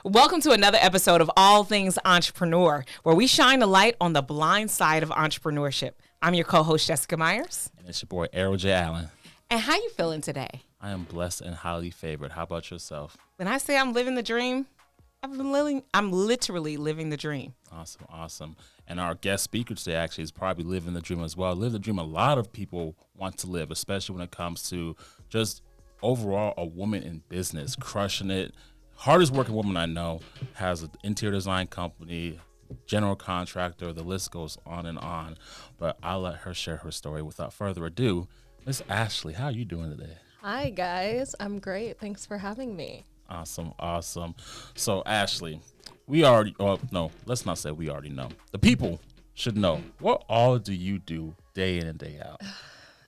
Welcome to another episode of All Things Entrepreneur, where we shine a light on the blind side of entrepreneurship. I'm your co-host, Jessica Myers. And it's your boy, Errol J. Allen. And how you feeling today? I am blessed and highly favored. How about yourself? When I say I'm living the dream, I'm literally living the dream. Awesome. And our guest speaker today actually is probably living the dream as well. Live the dream a lot of people want to live, especially when it comes to just overall a woman in business, crushing it. Hardest working woman I know, has an interior design company, general contractor, the list goes on and on. But I'll let her share her story. Without further able, Miss Ashley, how are you doing today? Hi, guys. I'm great. Thanks for having me. Awesome. So, Ashley, let's not say we already know. The people should know. What all do you do day in and day out?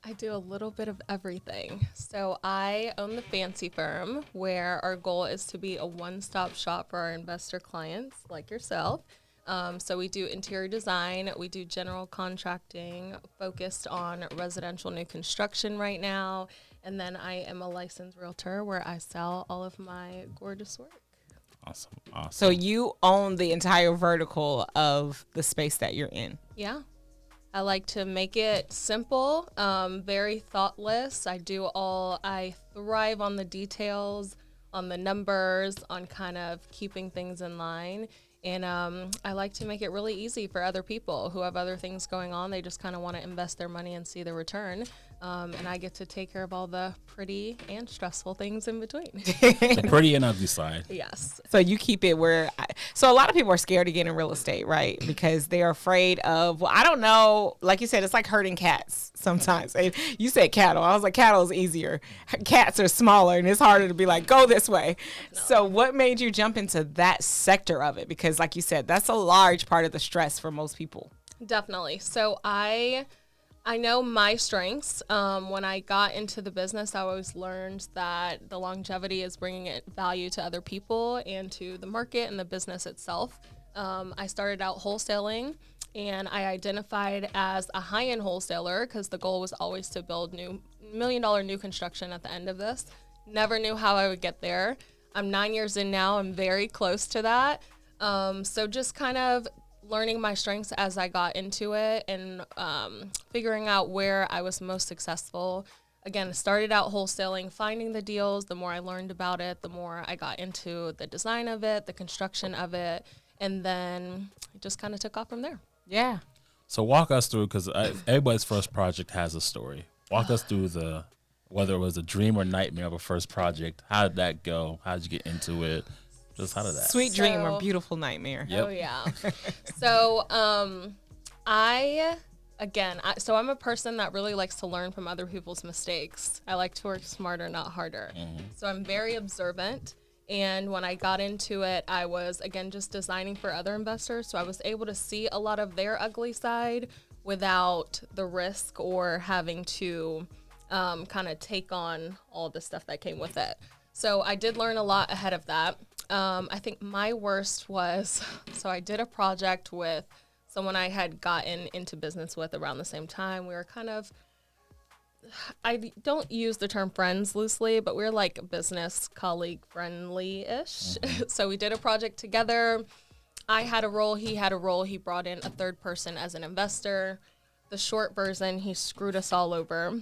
I do a little bit of everything. So I own the Fancy Firm, where our goal is to be a one-stop shop for our investor clients like yourself. So we do interior design, we do general contracting, focused on residential new construction right now, and then I am a licensed realtor where I sell all of my gorgeous work. Awesome. So you own the entire vertical of the space that you're in. Yeah. I like to make it simple, very thoughtless. I thrive on the details, on the numbers, on kind of keeping things in line. And I like to make it really easy for other people who have other things going on. They just kind of want to invest their money and see the return. And I get to take care of all the pretty and stressful things in between. The pretty and ugly side. Yes. So you keep it so a lot of people are scared to get in real estate, right? Because they're afraid of, I don't know, like you said, it's like herding cats sometimes. And you said cattle. I was like, cattle is easier. Cats are smaller and it's harder to be like, go this way. No. So what made you jump into that sector of it? Because like you said, that's a large part of the stress for most people. Definitely. So I know my strengths. When I got into the business, I always learned that the longevity is bringing value to other people and to the market and the business itself. I started out wholesaling, and I identified as a high-end wholesaler because the goal was always to build $1 million new construction at the end of this. Never knew how I would get there. I'm 9 years in now. I'm very close to that. So just kind of learning my strengths as I got into it and figuring out where I was most successful. Again, started out wholesaling, finding the deals. The more I learned about it, the more I got into the design of it, the construction of it, and then it just kind of took off from there. Yeah. So walk us through, because everybody's first project has a story. Walk us through whether it was a dream or nightmare of a first project. How did that go? How did you get into it? Just how did that? Sweet dream or beautiful nightmare. Yep. Oh, yeah. So I'm a person that really likes to learn from other people's mistakes. I like to work smarter, not harder. Mm-hmm. So I'm very observant. And when I got into it, I was, again, just designing for other investors. So I was able to see a lot of their ugly side without the risk or having to kind of take on all the stuff that came with it. So I did learn a lot ahead of that. I think my worst was, so I did a project with someone I had gotten into business with around the same time. We were kind of, I don't use the term friends loosely, but we were like business colleague friendly-ish. Mm-hmm. So we did a project together. I had a role, he had a role. He brought in a third person as an investor. The short version, he screwed us all over.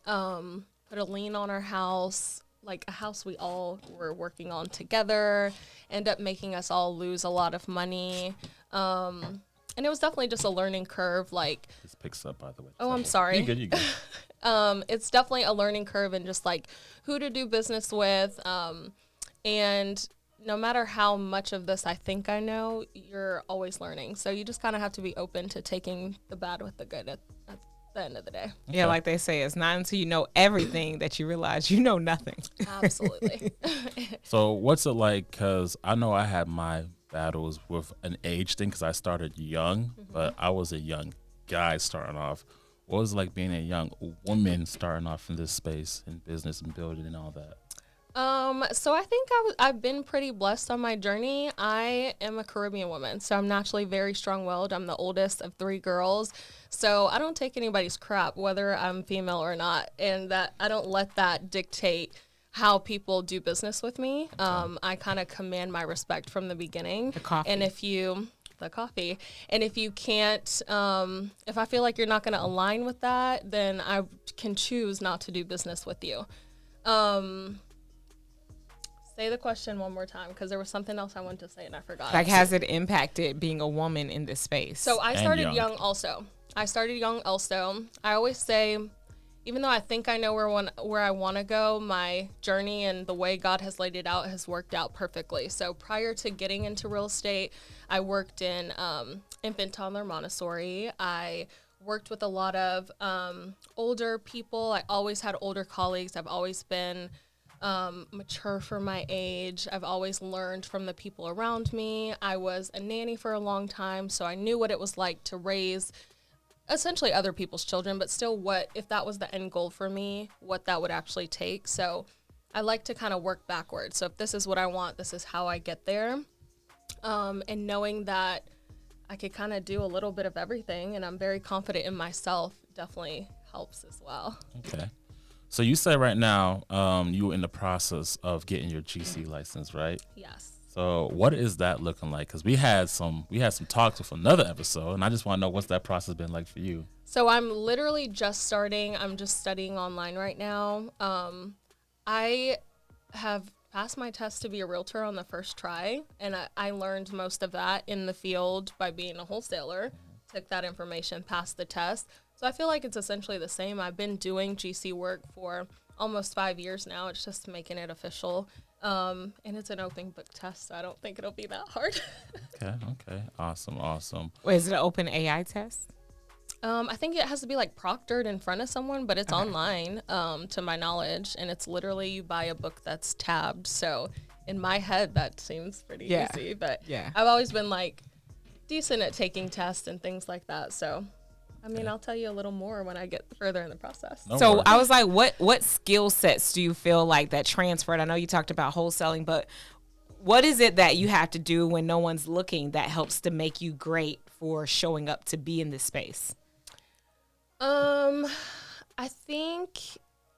Put a lien on our house, like a house we all were working on together, end up making us all lose a lot of money. And it was definitely just a learning curve. Like, this picks up, by the way. Oh, I'm sorry. You good. It's definitely a learning curve and just like who to do business with. And no matter how much of this I think I know, you're always learning. So you just kind of have to be open to taking the bad with the good at the end of the day. Yeah, like they say, it's not until you know everything that you realize you know nothing. Absolutely. So what's it like? Because I know I had my battles with an age thing because I started young, mm-hmm. but I was a young guy starting off. What was it like being a young woman starting off in this space in business and building and all that? So I think I've been pretty blessed on my journey. I am a Caribbean woman, so I'm naturally very strong-willed. I'm the oldest of 3 girls, so I don't take anybody's crap, whether I'm female or not, and that I don't let that dictate how people do business with me. I kind of command my respect from the beginning. The coffee. And if you can't, if I feel like you're not going to align with that, then I can choose not to do business with you. Say the question one more time, because there was something else I wanted to say and I forgot. Like, has it impacted being a woman in this space? So I started young also. I always say, even though I think I know where I want to go, my journey and the way God has laid it out has worked out perfectly. So prior to getting into real estate, I worked in infant toddler Montessori. I worked with a lot of older people. I always had older colleagues. I've always been mature for my age. I've always learned from the people around me. I was a nanny for a long time, so I knew what it was like to raise essentially other people's children, but still if that was the end goal for me, what that would actually take. So I like to kind of work backwards. So if this is what I want, this is how I get there. And knowing that I could kind of do a little bit of everything and I'm very confident in myself definitely helps as well. Okay. So you say right now you're in the process of getting your GC license, right? Yes. So what is that looking like? Because we had some talks with another episode, and I just want to know what's that process been like for you. So I'm literally just starting. I'm just studying online right now. I have passed my test to be a realtor on the first try, and I learned most of that in the field by being a wholesaler. Took that information, passed the test. So I feel like it's essentially the same. I've been doing GC work for almost 5 years now. It's just making it official. And it's an open book test, so I don't think it'll be that hard. Okay. Awesome. Wait, is it an open AI test? I think it has to be like proctored in front of someone, but it's online, to my knowledge. And it's literally you buy a book that's tabbed. So in my head, that seems pretty easy. But I've always been like decent at taking tests and things like that. So I mean, I'll tell you a little more when I get further in the process. So I was like, what skill sets do you feel like that transferred? I know you talked about wholesaling, but what is it that you have to do when no one's looking that helps to make you great for showing up to be in this space? I think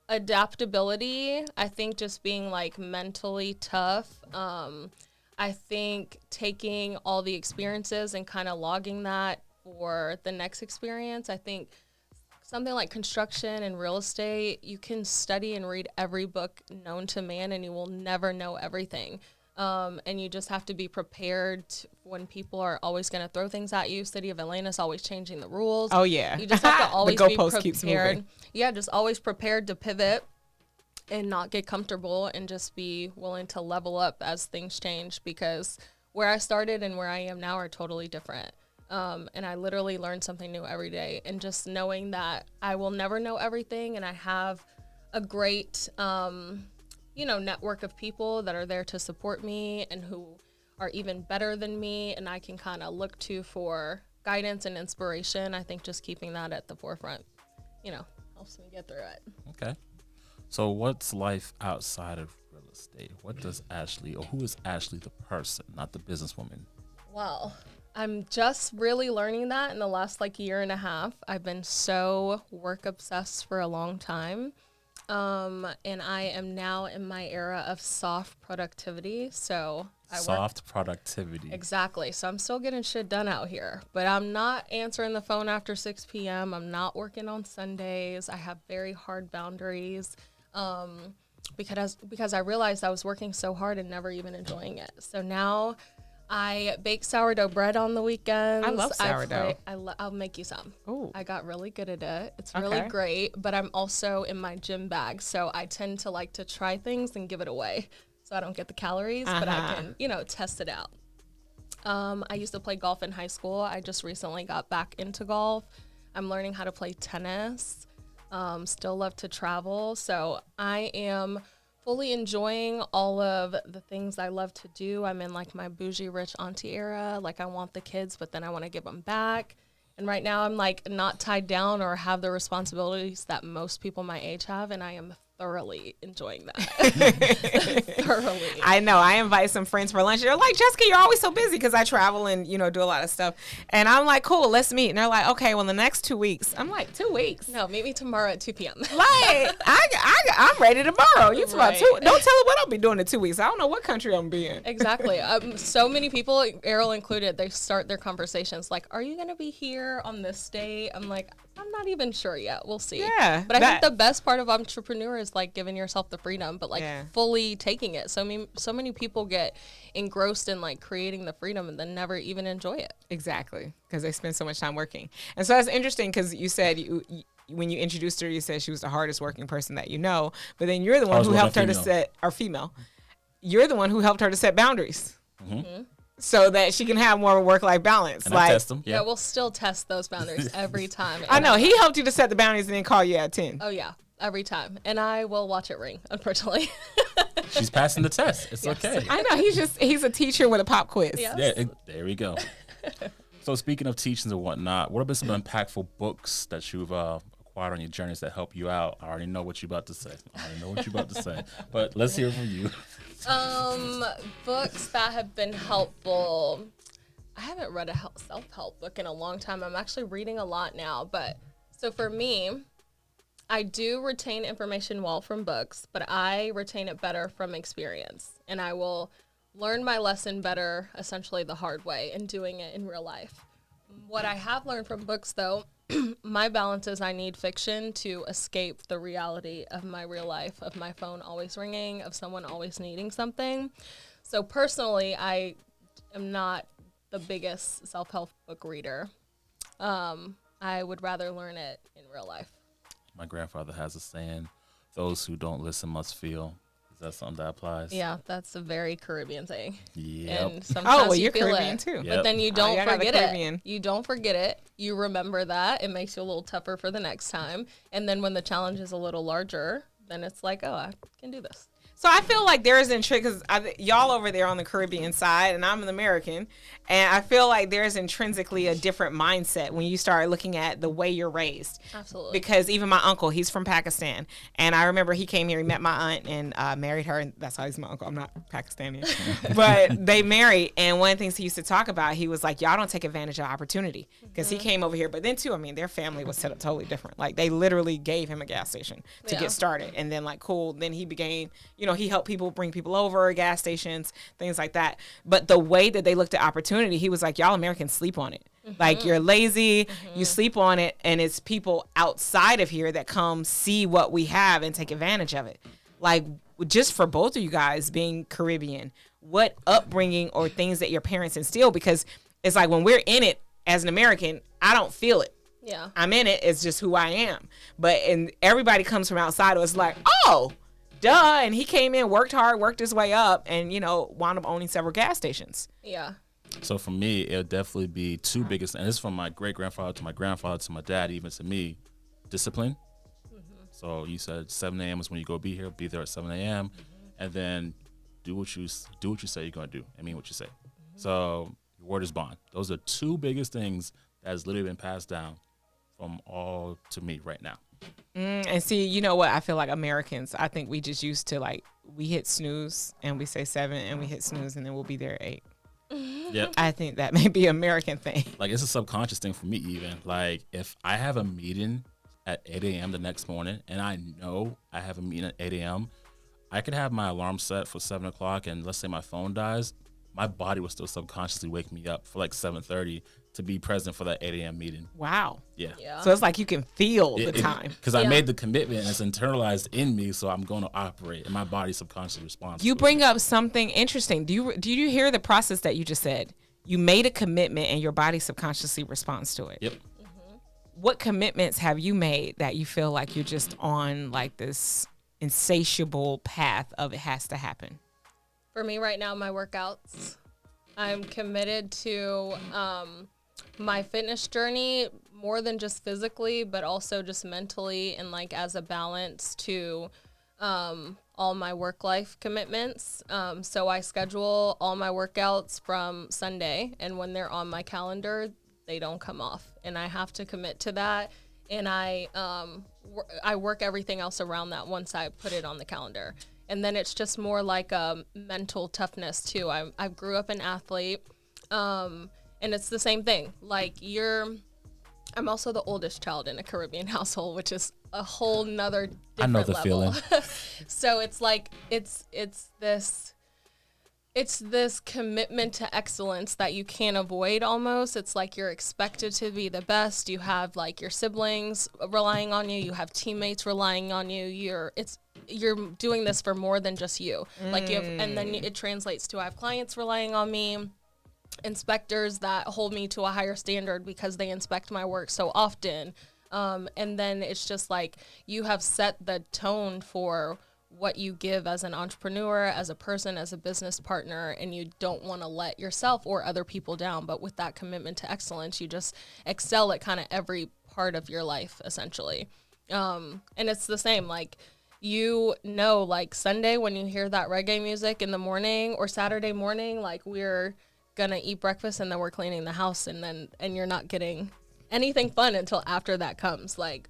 adaptability. I think just being like mentally tough. I think taking all the experiences and kind of logging that for the next experience. I think something like construction and real estate, you can study and read every book known to man and you will never know everything. And you just have to be prepared when people are always going to throw things at you. City of Atlanta's always changing the rules. Oh, yeah. You just have to always the be goalpost prepared. keeps moving. Yeah, just always prepared to pivot and not get comfortable and just be willing to level up as things change, because where I started and where I am now are totally different. And I literally learn something new every day. And just knowing that I will never know everything, and I have a great, network of people that are there to support me and who are even better than me, and I can kind of look to for guidance and inspiration. I think just keeping that at the forefront, helps me get through it. Okay. So what's life outside of real estate? What does Ashley, or who is Ashley the person, not the businesswoman? Well, I'm just really learning that in the last year and a half. I've been so work obsessed for a long time. And I am now in my era of soft productivity. So productivity. Exactly. So I'm still getting shit done out here, but I'm not answering the phone after 6 p.m. I'm not working on Sundays. I have very hard boundaries. Because I realized I was working so hard and never even enjoying it. So now I bake sourdough bread on the weekends. I love sourdough. I'll make you some. Ooh. I got really good at it. It's really great, but I'm also in my gym bag, so I tend to like to try things and give it away, so I don't get the calories, but I can, test it out. I used to play golf in high school. I just recently got back into golf. I'm learning how to play tennis. Still love to travel, so I am fully enjoying all of the things I love to do. I'm in my bougie rich auntie era. I want the kids, but then I want to give them back. And right now I'm not tied down or have the responsibilities that most people my age have. And I am thoroughly enjoying that. Thoroughly. I know. I invite some friends for lunch. They're like, Jessica, you're always so busy because I travel and, you know, do a lot of stuff. And I'm like, cool, let's meet. And they're like, okay, well, the next 2 weeks. I'm like, 2 weeks? No, meet me tomorrow at 2 p.m. Like, I'm ready tomorrow. You talking about Right. don't tell her what I'll be doing in 2 weeks. I don't know what country I'm be in. Exactly. So many people, Errol included, they start their conversations like, are you going to be here on this day? I'm like, I'm not even sure yet. We'll see. Yeah, But I think the best part of entrepreneur is like giving yourself the freedom, but like Yeah. fully taking it. So many people get engrossed in like creating the freedom and then never even enjoy it. Exactly, because they spend so much time working. And so that's interesting because you said when you introduced her, you said she was the hardest working person that you know, but then you're the one who helped her to set, or female, you're the one who helped her to set boundaries. Mm-hmm. So that she can have more work-life balance. And I test them. Yeah, we'll still test those boundaries every time. I know. He helped you to set the boundaries and then call you at 10. Oh, yeah, every time. And I will watch it ring, unfortunately. She's passing the test. It's okay. I know. He's a teacher with a pop quiz. Yeah. Yeah, there we go. So speaking of teachings and whatnot, what have been some impactful books that you've acquired on your journeys that help you out? I already know what you're about to say. But let's hear from you. Books that have been helpful. I haven't read a self-help book in a long time. I'm actually reading a lot now. But so for me, I do retain information well from books, but I retain it better from experience. And I will learn my lesson better, essentially the hard way, and doing it in real life. What I have learned from books, though, my balance is I need fiction to escape the reality of my real life, of my phone always ringing, of someone always needing something. So personally, I am not the biggest self-help book reader. I would rather learn it in real life. My grandfather has a saying, those who don't listen must feel. Is that something that applies? Yeah, that's a very Caribbean saying. Yep. And sometimes well, you you're feel Caribbean it, too. Yep. but then you Oh, don't yeah, I got the forget Caribbean. it. You don't forget it. You remember that. It makes you a little tougher for the next time. And then when the challenge is a little larger, then it's like, oh, I can do this. So I feel like there is because y'all over there on the Caribbean side and I'm an American, and I feel like there's intrinsically a different mindset when you start looking at the way you're raised. Absolutely. Because even my uncle, he's from Pakistan, and I remember he came here, he met my aunt and married her, and that's how he's my uncle. I'm not Pakistani, but they married, and one of the things he used to talk about, he was like, y'all don't take advantage of opportunity, because he came over here, but then too, I mean, their family was set up totally different. Like they literally gave him a gas station to get started, and then like cool, then he began, he helped bring people over, gas stations, things like that. But the way that they looked at opportunity, he was like, y'all Americans sleep on it. Like you're lazy, you sleep on it, and it's people outside of here that come see what we have and take advantage of it. Like just for both of you guys being Caribbean, what upbringing or things that your parents instill? Because it's like when we're in it as an American, I don't feel it. Yeah. I'm in it. It's just who I am. And everybody comes from outside. It's like, oh, duh. And he came in, worked hard, worked his way up, and, wound up owning several gas stations. Yeah. So for me, it'll definitely be two biggest, and it's from my great-grandfather to my grandfather to my dad, even to me, discipline. So you said 7 a.m. is when you go be here, be there at 7 a.m., and then do what you say you're going to do and mean what you say. So your word is bond. Those are two biggest things that has literally been passed down from all to me right now. And see, you know what? I feel like Americans, I think we just used to we hit snooze and we say 7 and we hit snooze and then we'll be there at 8. Yep. I think that may be an American thing. Like it's a subconscious thing for me even. Like if I have a meeting at 8 a.m. the next morning and I know I have a meeting at 8 a.m., I could have my alarm set for 7 o'clock and let's say my phone dies, my body will still subconsciously wake me up for like 7:30 to be present for that 8 a.m. meeting. Wow. Yeah. So it's like you can feel the time. Because I made the commitment and it's internalized in me, so I'm going to operate and my body subconsciously responds. You to bring up something interesting. Do you hear the process that you just said? You made a commitment and your body subconsciously responds to it. Yep. What commitments have you made that you feel like you're just on like this insatiable path of it has to happen? For me right now, my workouts. I'm committed to my fitness journey more than just physically, but also just mentally and like as a balance to all my work life commitments. So I schedule all my workouts from Sunday, and when they're on my calendar, they don't come off. And I have to commit to that. and I work everything else around that once I put it on the calendar. And then it's just more like a mental toughness too. I grew up an athlete, and it's the same thing. Like I'm also the oldest child in a Caribbean household, which is a whole nother different I know the level. feeling. So it's like it's this commitment to excellence that you can't avoid almost. It's like you're expected to be the best. You have like your siblings relying on you. You have teammates relying on you. You're doing this for more than just you. Like you have, and then it translates to I have clients relying on me, inspectors that hold me to a higher standard because they inspect my work so often. And then it's just like you have set the tone for what you give as an entrepreneur, as a person, as a business partner, and you don't want to let yourself or other people down. But with that commitment to excellence, you just excel at kind of every part of your life, essentially. And it's the same, like, like Sunday when you hear that reggae music in the morning, or Saturday morning, like we're gonna eat breakfast and then we're cleaning the house, and you're not getting anything fun until after that comes. Like,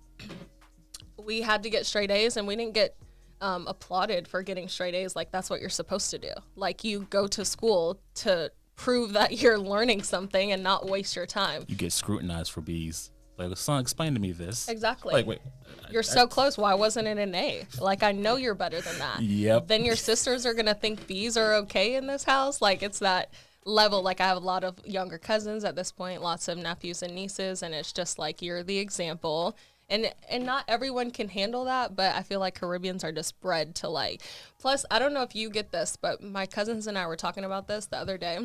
we had to get straight A's, and we didn't get applauded for getting straight A's. Like, that's what you're supposed to do. Like, you go to school to prove that you're learning something and not waste your time. You get scrutinized for B's. Like, son, explain to me this. Exactly. Like, wait. You're so close. Why wasn't it an A? Like, I know you're better than that. Yep. Then your sisters are going to think B's are okay in this house. Like, it's that level. Like, I have a lot of younger cousins at this point, lots of nephews and nieces, and it's just like, you're the example. And not everyone can handle that, but I feel like Caribbeans are just bred to, like, plus, I don't know if you get this, but my cousins and I were talking about this the other day.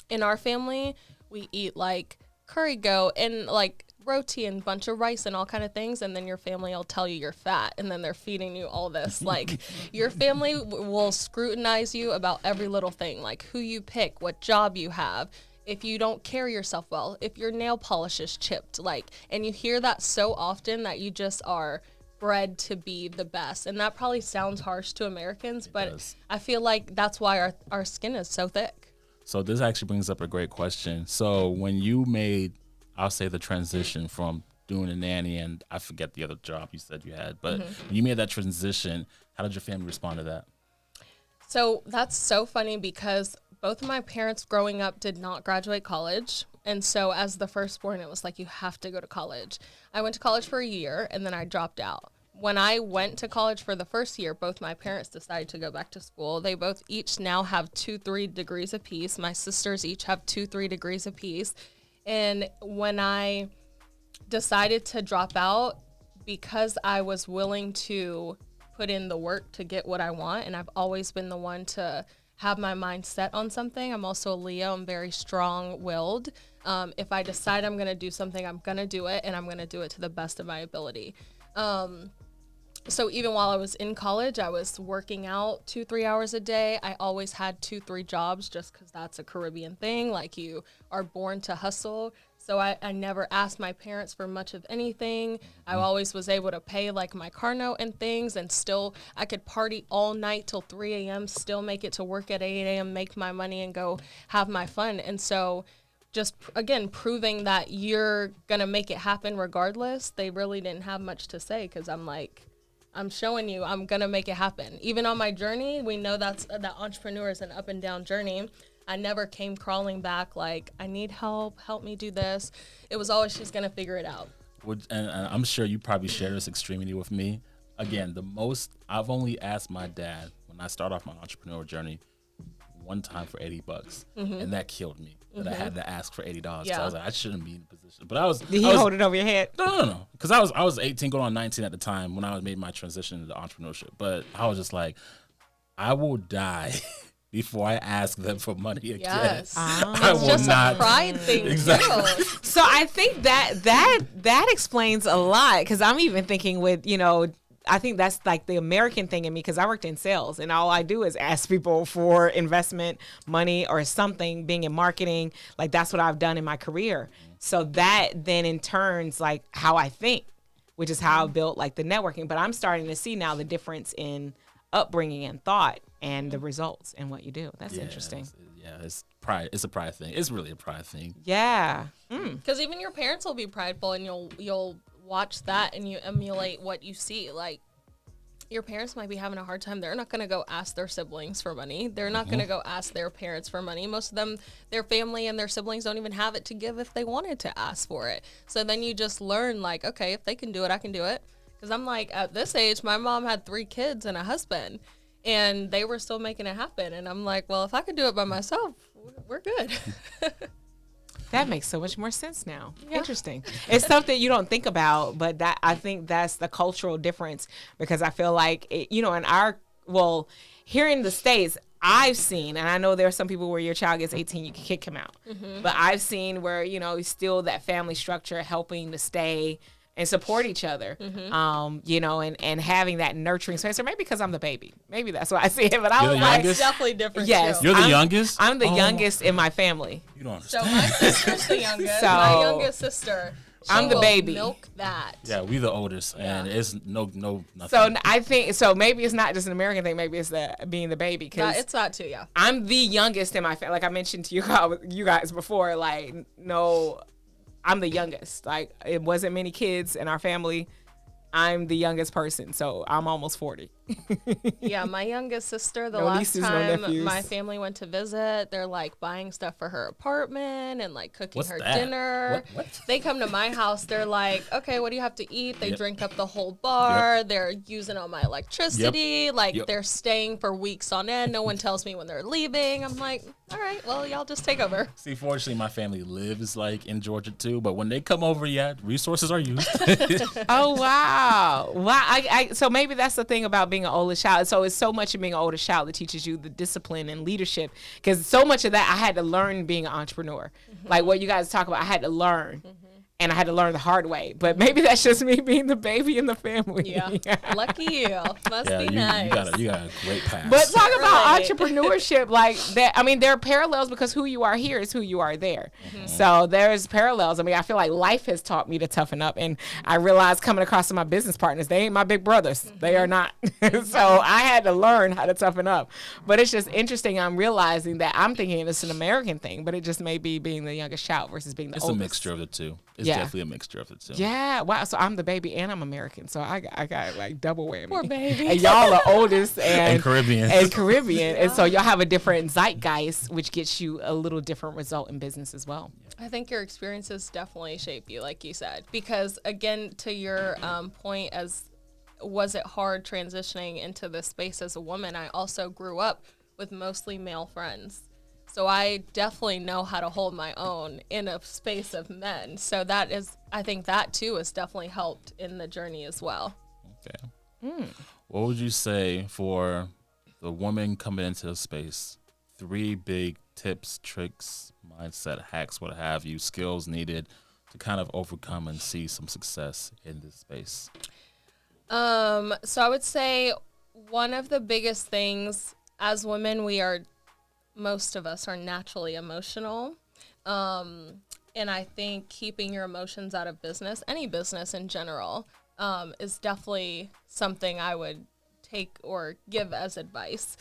In our family, we eat like curry goat and like roti and bunch of rice and all kind of things, and then your family will tell you you're fat, and then they're feeding you all this. Like, your family will scrutinize you about every little thing, like who you pick, what job you have, if you don't carry yourself well, if your nail polish is chipped, like, and you hear that so often that you just are bred to be the best. And that probably sounds harsh to Americans, but I feel like that's why our skin is so thick. So this actually brings up a great question. So when you made, I'll say, the transition from doing a nanny, and I forget the other job you said you had, but when you made that transition, how did your family respond to that? So that's so funny because both of my parents growing up did not graduate college. And so as the firstborn, it was like, you have to go to college. I went to college for a year and then I dropped out. When I went to college for the first year, both my parents decided to go back to school. They both each now have 2-3 degrees apiece. My sisters each have 2-3 degrees apiece. And when I decided to drop out, because I was willing to put in the work to get what I want, and I've always been the one to have my mind set on something. I'm also a Leo. I'm very strong-willed. If I decide I'm going to do something, I'm going to do it, and I'm going to do it to the best of my ability. So even while I was in college, I was working out 2-3 hours a day. I always had 2-3 jobs just because that's a Caribbean thing. Like, you are born to hustle. So I never asked my parents for much of anything. I always was able to pay like my car note and things, and still I could party all night till 3 a.m., still make it to work at 8 a.m., make my money and go have my fun. And so just, again, proving that you're going to make it happen regardless, they really didn't have much to say, because I'm like, I'm showing you I'm going to make it happen. Even on my journey, we know that entrepreneur is an up and down journey. I never came crawling back like, I need help me do this. It was always, she's going to figure it out. And I'm sure you probably share this extremity with me. Again, I've only asked my dad when I started off my entrepreneurial journey one time for $80, and that killed me. That I had to ask for $80. Yeah. So I was like, I shouldn't be in a position. But Did he hold it over your head? No. Because I was 18 going on 19 at the time when I made my transition into entrepreneurship. But I was just like, I will die before I ask them for money again. Yes. I It's will just not. a pride thing, Exactly. too. So I think that explains a lot, because I'm even thinking with, I think that's like the American thing in me, because I worked in sales and all I do is ask people for investment money or something, being in marketing. Like, that's what I've done in my career. So that then in turns like how I think, which is how I built like the networking. But I'm starting to see now the difference in upbringing and thought and the results and what you do. That's interesting. It's pride. It's a pride thing. It's really a pride thing. Yeah. Because even your parents will be prideful, and you'll watch that and you emulate what you see. Like, your parents might be having a hard time. They're not going to go ask their siblings for money. They're not going to go ask their parents for money. Most of them, their family and their siblings don't even have it to give if they wanted to ask for it. So then you just learn, like, okay, if they can do it, I can do it. Because I'm like, at this age, my mom had 3 kids and a husband, and they were still making it happen. And I'm like, well, if I could do it by myself, we're good. That makes so much more sense now. Yeah. Interesting. It's something you don't think about, but that I think that's the cultural difference, because I feel like, in here in the States, I've seen, and I know there are some people where your child gets 18, you can kick him out. But I've seen where, still that family structure helping to stay and support each other, and having that nurturing space. Or maybe because I'm the baby. Maybe that's why I see it. But I You're was the like, youngest? It's definitely different. yes. Too. You're the youngest? I'm the youngest in my family. You don't So understand. my sister's the youngest. So- My youngest sister. I'm the will baby. Milk that. Yeah, we the oldest, and it's nothing. So I think, so maybe it's not just an American thing. Maybe it's being the baby. Yeah, Because it's that too. Yeah. I'm the youngest in my family. Like I mentioned to you guys before, like, no, I'm the youngest. Like, it wasn't many kids in our family. I'm the youngest person, so I'm almost 40. Yeah, my youngest sister, the No last nieces, no time nephews. my family went to visit, they're like buying stuff for her apartment and like cooking What's her that? dinner. What? They come to my house, they're like, okay, what do you have to eat? They Yep. drink up the whole bar. They're using all my electricity. Like Yep. they're staying for weeks on end. No one tells me when they're leaving. I'm like, all right, well, y'all just take over. See, fortunately, my family lives like in Georgia too. But when they come over, resources are used. Oh, wow. Wow. So maybe that's the thing about being an oldest child. So it's so much of being an oldest child that teaches you the discipline and leadership, because so much of that I had to learn being an entrepreneur. Like what you guys talk about, I had to learn. And I had to learn the hard way. But maybe that's just me being the baby in the family. Yeah. Lucky you. Must Yeah, be you nice. got a great pass. But talk about Right. entrepreneurship, like that. I mean, there are parallels, because who you are here is who you are there. So there's parallels. I mean, I feel like life has taught me to toughen up, and I realized coming across to my business partners, they ain't my big brothers. They are not. So I had to learn how to toughen up. But it's just interesting. I'm realizing that I'm thinking it's an American thing, but it just may be being the youngest child versus being the it's oldest. a mixture of the two. It's Yeah. definitely a mixture of the two. Yeah, wow. So I'm the baby and I'm American. So I got like double whammy. Poor baby. And y'all are oldest And Caribbean. And Caribbean. And so y'all have a different zeitgeist, which gets you a little different result in business as well. I think your experiences definitely shape you, like you said, because again, to your point, as was it hard transitioning into this space as a woman? I also grew up with mostly male friends. So I definitely know how to hold my own in a space of men. So that is, I think that too has definitely helped in the journey as well. Okay. What would you say for the woman coming into the space? 3 big tips, tricks, mindset hacks, what have you, skills needed to kind of overcome and see some success in this space. So I would say one of the biggest things as women, most of us are naturally emotional. And I think keeping your emotions out of business, any business in general, is definitely something I would take or give as advice.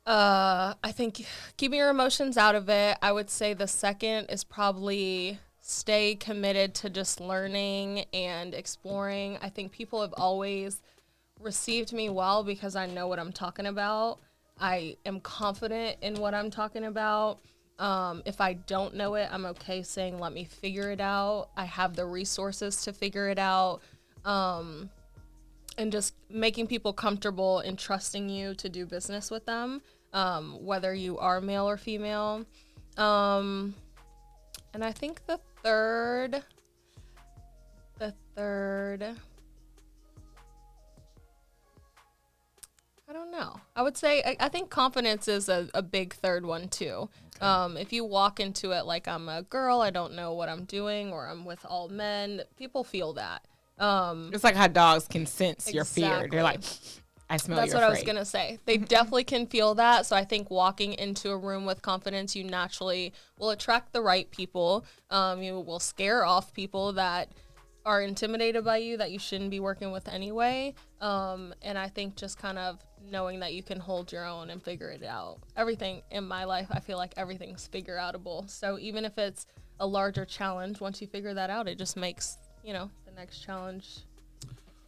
I think keeping your emotions out of it. I would say the second is probably stay committed to just learning and exploring. I think people have always received me well because I know what I'm talking about. I am confident in what I'm talking about. If I don't know it, I'm okay saying, let me figure it out. I have the resources to figure it out. And just making people comfortable and trusting you to do business with them, whether you are male or female. And I think the third, I don't know. I would say, I think confidence is a big third one too. Okay. If you walk into it like I'm a girl, I don't know what I'm doing, or I'm with all men, people feel that. It's like how dogs can sense your fear. They're like, I smell That's you're what afraid. I was going to say. They definitely can feel that. So I think walking into a room with confidence, you naturally will attract the right people. You will scare off people that are intimidated by you that you shouldn't be working with anyway. And I think just kind of knowing that you can hold your own and figure it out. Everything in my life, I feel like everything's figure outable. So even if it's a larger challenge. Once you figure that out, it just makes, the next challenge.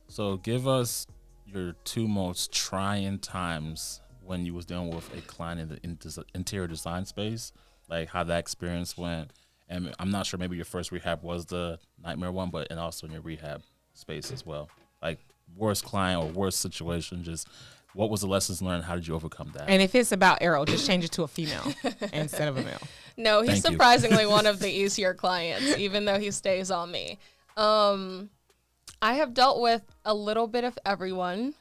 So give us your 2 most trying times when you was dealing with a client in the interior design space, like how that experience went. And I'm not sure, maybe your first rehab was the nightmare one, but and also in your rehab space as well. Like worst client or worst situation, just what was the lessons learned? How did you overcome that? And if it's about Errol, just change it to a female instead of a male. No, he's Thank you. surprisingly one of the easier clients, even though he stays on me. I have dealt with a little bit of everyone.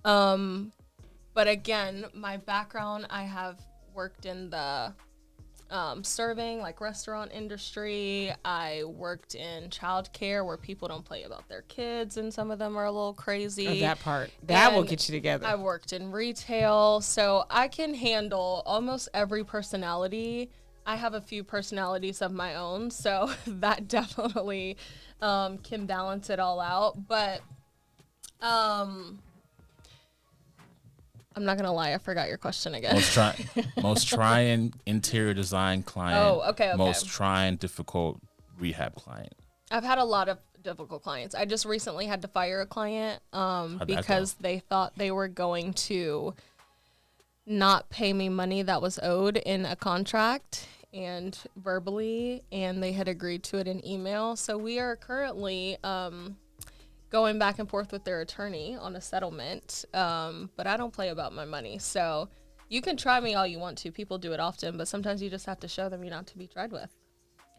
But again, my background, I have worked in the serving, like restaurant industry. I worked in childcare where people don't play about their kids, and some of them are a little crazy. Oh, that part. That will And get you together. I worked in retail, so I can handle almost every personality. I have a few personalities of my own, so that definitely can balance it all out. But I'm not gonna lie, I forgot your question again. Most trying interior design client. Oh, okay. Most trying difficult rehab client. I've had a lot of difficult clients. I just recently had to fire a client because they thought they were going to not pay me money that was owed in a contract and verbally, and they had agreed to it in email. So we are currently going back and forth with their attorney on a settlement, but I don't play about my money. So you can try me all you want to. People do it often, but sometimes you just have to show them you're not to be tried with.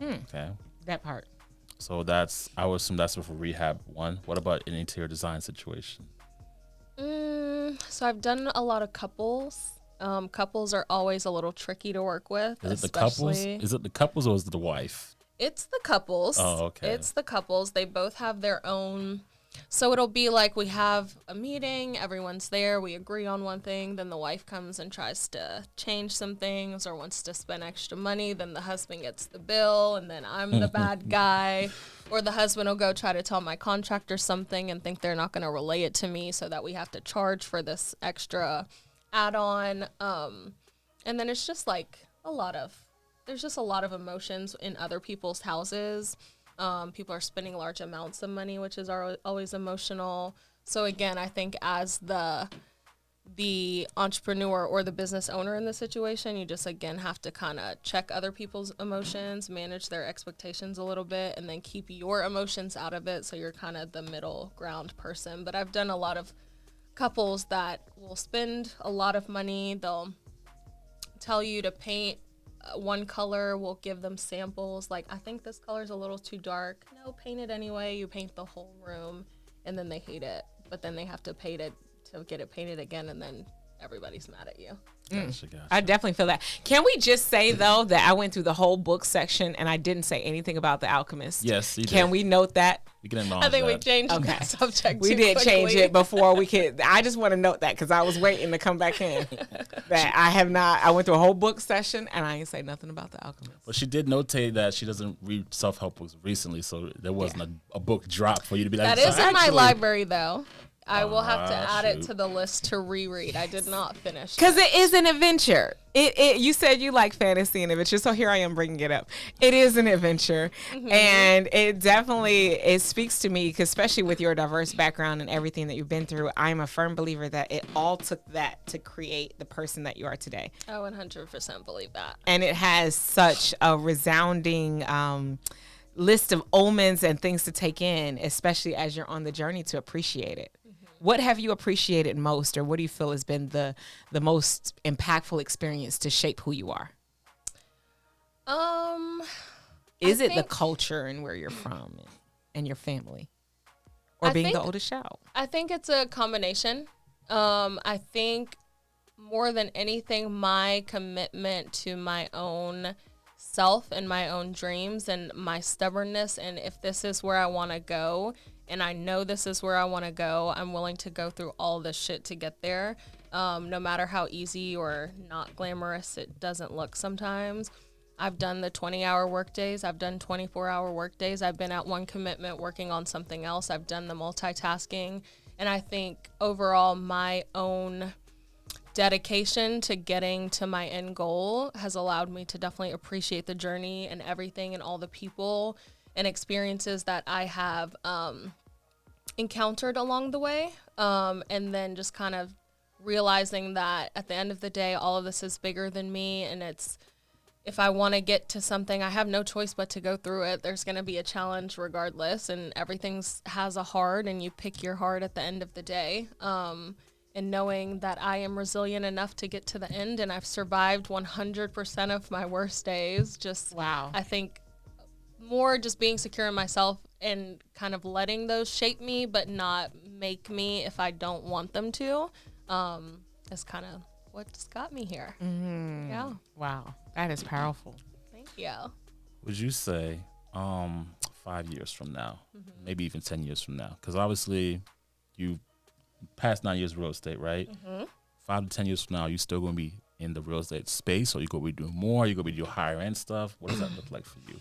Okay. That part. So I would assume that's for rehab one. What about an interior design situation? So I've done a lot of couples. Couples are always a little tricky to work with. Is it the couples? Is it the couples or is it the wife? It's the couples. Oh, okay. It's the couples. They both have their own. So it'll be like we have a meeting, everyone's there, we agree on one thing, then the wife comes and tries to change some things or wants to spend extra money, then the husband gets the bill, and then I'm the bad guy. Or the husband will go try to tell my contractor something and think they're not going to relay it to me, so that we have to charge for this extra add-on. And then it's just like there's just a lot of emotions in other people's houses. People are spending large amounts of money, which is always emotional. So again, I think as the entrepreneur or the business owner in the situation, you just again have to kind of check other people's emotions, manage their expectations a little bit, and then keep your emotions out of it, so you're kind of the middle ground person. But I've done a lot of couples that will spend a lot of money. They'll tell you to paint one color. We'll give them samples, like, I think this color's a little too dark. No, paint it anyway. You paint the whole room, and then they hate it, but then they have to paint it to get it painted again, and then everybody's mad at you. Gotcha. I definitely feel that. Can we just say, though, that I went through the whole book section and I didn't say anything about The Alchemist? Yes, you did. Can we note that? We can acknowledge I think that. we changed that subject We too did quickly. change it before we could. I just want to note that because I was waiting to come back in. That I have not. I went through a whole book session and I ain't say nothing about The Alchemist. Well, she did notate that she doesn't read self-help books recently, so there wasn't a book drop for you to be like, That is "So in my actually-" library, though. I will have to add it shoot. to the list to reread. I did not finish. Because it is an adventure. You said you like fantasy and adventure, so here I am bringing it up. It is an adventure, and it definitely speaks to me, 'cause especially with your diverse background and everything that you've been through. I'm a firm believer that it all took that to create the person that you are today. I 100% believe that. And it has such a resounding list of omens and things to take in, especially as you're on the journey to appreciate it. What have you appreciated most, or what do you feel has been the most impactful experience to shape who you are? Is it the culture and where you're from and your family, or being the oldest child? I think it's a combination. I think more than anything, my commitment to my own self and my own dreams and my stubbornness, and if this is where I want to go, and I know this is where I want to go, I'm willing to go through all this shit to get there. No matter how easy or not glamorous it doesn't look sometimes. I've done the 20-hour work days. I've done 24-hour work days. I've been at one commitment working on something else. I've done the multitasking. And I think overall my own dedication to getting to my end goal has allowed me to definitely appreciate the journey and everything and all the people and experiences that I have encountered along the way. And then just kind of realizing that at the end of the day, all of this is bigger than me. And if I want to get to something, I have no choice but to go through it. There's going to be a challenge regardless. And everything has a hard, and you pick your hard at the end of the day. And knowing that I am resilient enough to get to the end, and I've survived 100% of my worst days. Just, wow. I think more just being secure in myself and kind of letting those shape me, but not make me if I don't want them to, is kind of what just got me here. Mm-hmm. Yeah. Wow. That is powerful. Thank you. Would you say 5 years from now, maybe even 10 years from now, because obviously you past 9 years of real estate, right? 5 to 10 years from now, you still going to be in the real estate space, or you going to be doing more? You going to be doing higher end stuff? What does that look like for you?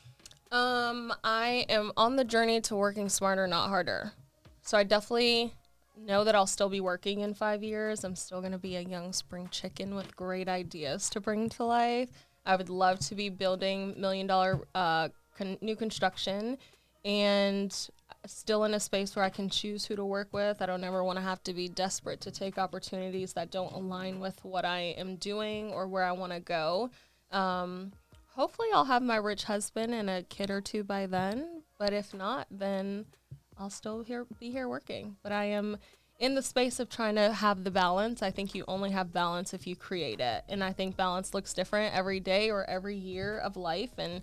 I am on the journey to working smarter, not harder. So I definitely know that I'll still be working in 5 years. I'm still going to be a young spring chicken with great ideas to bring to life. I would love to be building $1 million new construction, and still in a space where I can choose who to work with. I don't ever want to have to be desperate to take opportunities that don't align with what I am doing or where I want to go. Hopefully I'll have my rich husband and a kid or two by then, but if not, then I'll still be here working. But I am in the space of trying to have the balance. I think you only have balance if you create it, and I think balance looks different every day or every year of life. And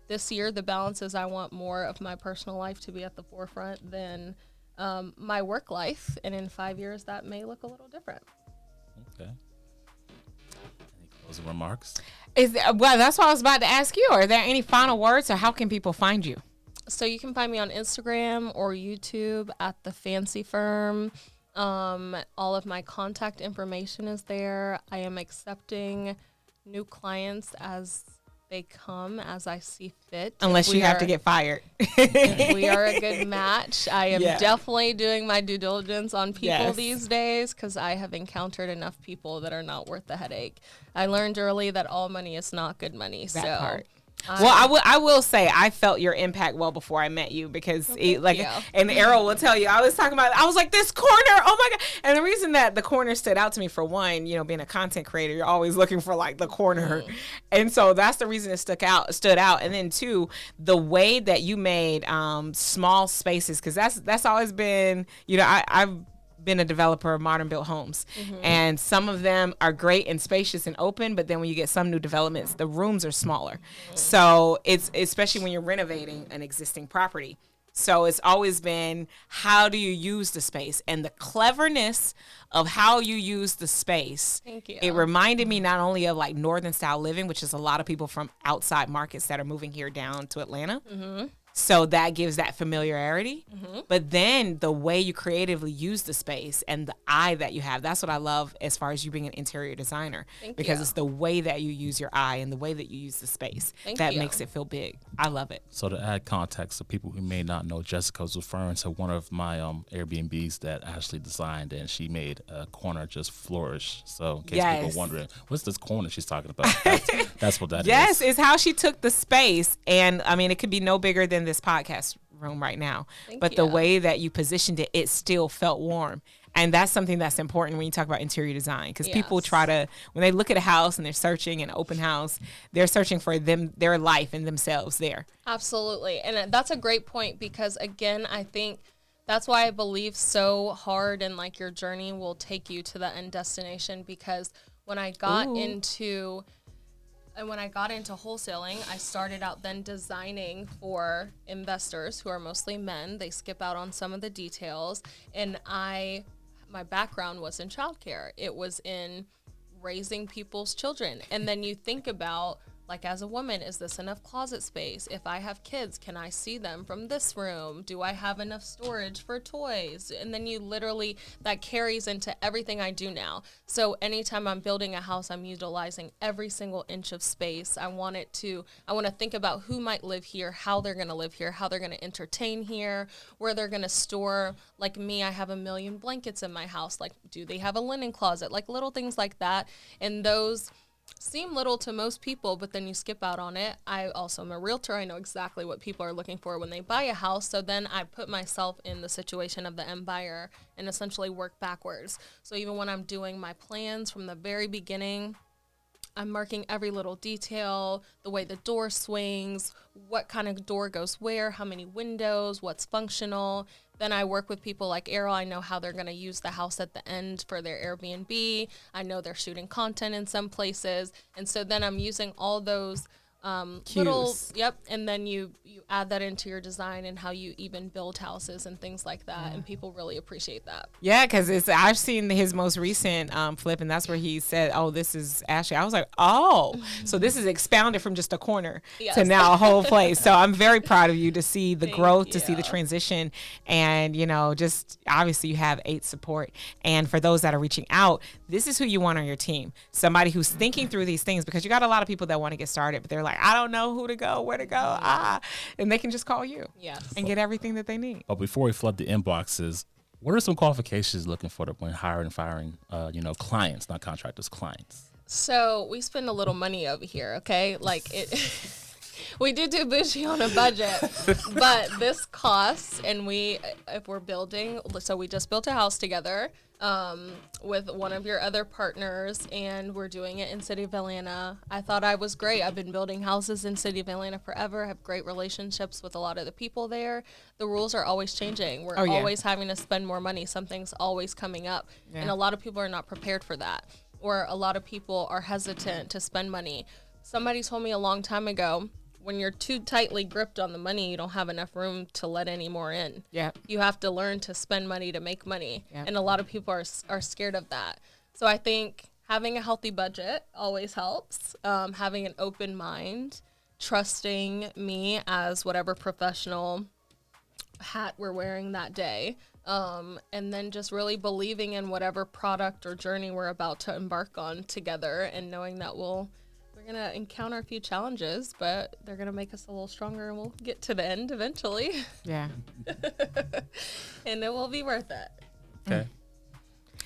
this year, the balance is I want more of my personal life to be at the forefront than my work life. And in 5 years, that may look a little different. Okay. Any closing remarks? Well, that's what I was about to ask you. Are there any final words, or how can people find you? So you can find me on Instagram or YouTube at The Fancy Firm. All of my contact information is there. I am accepting new clients as they come, as I see fit. Unless you have to get fired. If we are a good match. I am definitely doing my due diligence on people these days, because I have encountered enough people that are not worth the headache. I learned early that all money is not good money. That part. Well, I will say I felt your impact well before I met you, because and Errol will tell you, I was like, this corner, oh my God. And the reason that the corner stood out to me, for one, being a content creator, you're always looking for like the corner. And so that's the reason it stood out. And then two, the way that you made small spaces, because that's always been, I've been a developer of modern built homes, and some of them are great and spacious and open, but then when you get some new developments, the rooms are smaller. So it's especially when you're renovating an existing property. So it's always been, how do you use the space, and the cleverness of how you use the space. Thank you. It reminded me not only of like northern style living, which is a lot of people from outside markets that are moving here down to Atlanta. So that gives that familiarity. But then the way you creatively use the space and the eye that you have, that's what I love as far as you being an interior designer. Because it's the way that you use your eye and the way that you use the space that makes it feel big. I love it. So to add context to people who may not know, Jessica was referring to one of my Airbnbs that Ashley designed, and she made a corner just flourish. So in case people are wondering, what's this corner she's talking about? That's what that is. Yes, it's how she took the space. And I mean, it could be no bigger than this podcast room right now, but the way that you positioned it, it still felt warm. And that's something that's important when you talk about interior design, because people try to, when they look at a house and they're searching an open house, they're searching for their life and themselves there. Absolutely. And that's a great point, because again, I think that's why I believe so hard in like your journey will take you to the end destination. Because when I got into wholesaling, I started out then designing for investors who are mostly men. They skip out on some of the details. And my background was in childcare. It was in raising people's children. And then you think about Like as a woman, is this enough closet space? If I have kids, can I see them from this room? Do I have enough storage for toys? And then you literally, that carries into everything I do now. So anytime I'm building a house, I'm utilizing every single inch of space. I want to think about who might live here, how they're going to live here, how they're going to entertain here, where they're going to store. Like me, I have 1 million blankets in my house. Like, do they have a linen closet? Like little things like that. And those seem little to most people, but then you skip out on it. I also am a realtor. I know exactly what people are looking for when they buy a house. So then I put myself in the situation of the end buyer and essentially work backwards. So even when I'm doing my plans from the very beginning, I'm marking every little detail, the way the door swings, what kind of door goes where, how many windows, what's functional. Then I work with people like Errol. I know how they're going to use the house at the end for their Airbnb. I know they're shooting content in some places. And so then I'm using all those little, and then you add that into your design and how you even build houses and things like that, and people really appreciate that. Yeah, because I've seen his most recent flip, and that's where he said, "Oh, this is Ashley." I was like, "Oh, so this is expounded from just a corner to now a whole place." So I'm very proud of you to see the growth, to see the transition, and just obviously you have 8 support. And for those that are reaching out, this is who you want on your team. Somebody who's thinking through these things, because you got a lot of people that want to get started, but they're like, I don't know who to go, where to go, and they can just call you and get everything that they need. But before we flood the inboxes, what are some qualifications looking for when hiring and firing, clients, not contractors, clients? So we spend a little money over here, okay? Like we do bougie on a budget, but this costs, and if we're building, so we just built a house together with one of your other partners, and we're doing it in City of Atlanta. I thought I was great. I've been building houses in City of Atlanta forever, have great relationships with a lot of the people there. The rules are always changing. We're always having to spend more money. Something's always coming up, and a lot of people are not prepared for that, or a lot of people are hesitant to spend money. Somebody told me a long time ago, when you're too tightly gripped on the money, you don't have enough room to let any more in. Yeah. You have to learn to spend money to make money. Yep. And a lot of people are scared of that. So I think having a healthy budget always helps. Having an open mind, trusting me as whatever professional hat we're wearing that day. And then just really believing in whatever product or journey we're about to embark on together, and knowing that we're going to encounter a few challenges, but they're going to make us a little stronger, and we'll get to the end eventually. Yeah. And it will be worth it. Okay.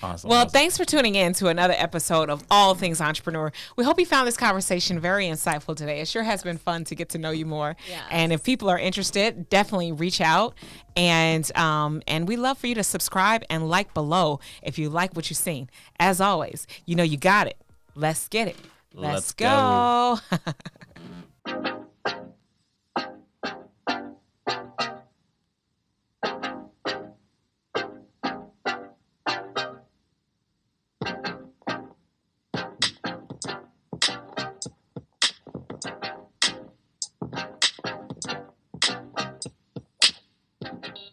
Awesome. Well, thanks for tuning in to another episode of All Things Entrepreneur. We hope you found this conversation very insightful today. It sure has been fun to get to know you more. Yes. And if people are interested, definitely reach out. And we love for you to subscribe and like below if you like what you've seen. As always, you got it. Let's get it. Let's go.